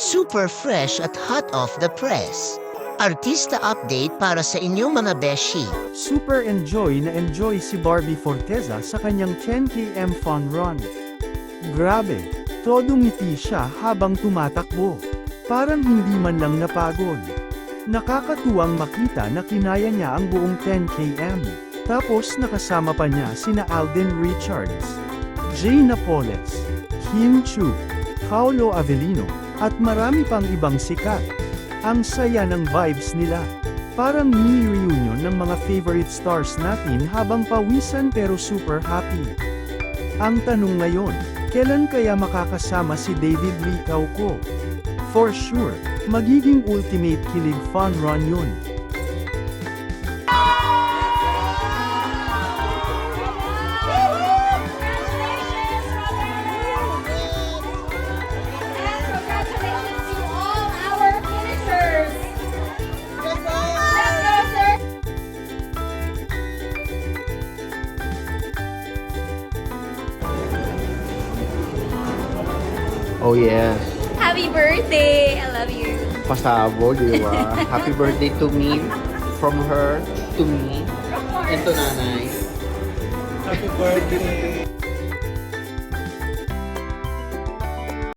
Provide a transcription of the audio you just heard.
super fresh at hot off the press. Artista update para sa inyong mga beshi. Super enjoy si Barbie Forteza sa kanyang 10km fun run. Grabe, todo ngiti siya habang tumatakbo. Parang hindi man lang napagod. Nakakatuwang makita na kinaya niya ang buong 10km. Tapos nakasama pa niya sina Alden Richards, Jay Napoles, Kim Chu, Paolo Avellino, at marami pang ibang sikat. Ang saya ng vibes nila. Parang mini reunion ng mga favorite stars natin habang pawisan pero super happy. Ang tanong ngayon, kailan kaya makakasama si David Lee Cauco? For sure, magiging ultimate kilig fun run yun. Congratulations to all our finishers. Let's go, sir. Oh yes, Happy birthday! I love you. pasabog, di ba? Happy birthday to me, from her, to me, and to nanay. Happy birthday!